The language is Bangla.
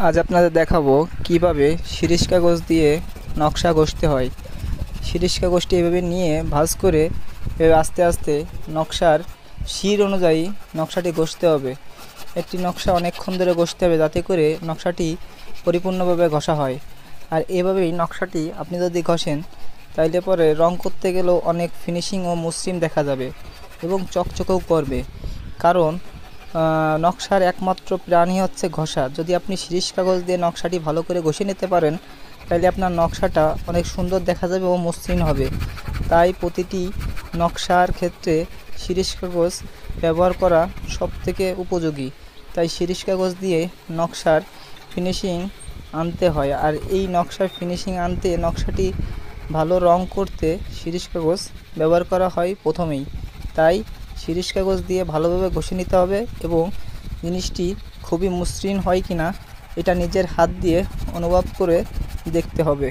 আজ আপনাদের দেখাবো কিভাবে শিরিষ কাগজ দিয়ে নকশা ঘষতে হয়। শিরিষ কাগজটি এভাবে নিয়ে ভাঁজ করে এভাবে আস্তে আস্তে নকশার শির অনুযায়ী নকশাটি ঘষতে হবে। একটি নকশা অনেকক্ষণ ধরে ঘষতে হবে যাতে করে নকশাটি পরিপূর্ণভাবে ঘষা হয়। আর এভাবেই নকশাটি আপনি যদি ঘষেন তাইলে পরে রং করতে গেলেও অনেক ফিনিশিং ও মসৃণ দেখা যাবে এবং চকচকেও করবে। কারণ নকশার একমাত্র প্রাণই হচ্ছে ঘষা। যদি আপনি শিরিষ কাগজ দিয়ে নকশাটি ভালো করে ঘষে নিতে পারেন তাহলে আপনার নকশাটা অনেক সুন্দর দেখা যাবে ও মসৃণ হবে। তাই প্রতিটি নকশার ক্ষেত্রে শিরিষ কাগজ ব্যবহার করা সবথেকে উপযোগী। তাই শিরিষ কাগজ দিয়ে নকশার ফিনিশিং আনতে হয়। আর এই নকশার ফিনিশিং আনতে নকশাটি ভালো রং করতে শিরিষ কাগজ ব্যবহার করা হয় প্রথমেই। তাই শিরিষ কাগজ দিয়ে ভালোভাবে ঘষে নিতে হবে এবং জিনিসটি খুবই মসৃণ হয় কিনা এটা নিজের হাত দিয়ে অনুভব করে দেখতে হবে।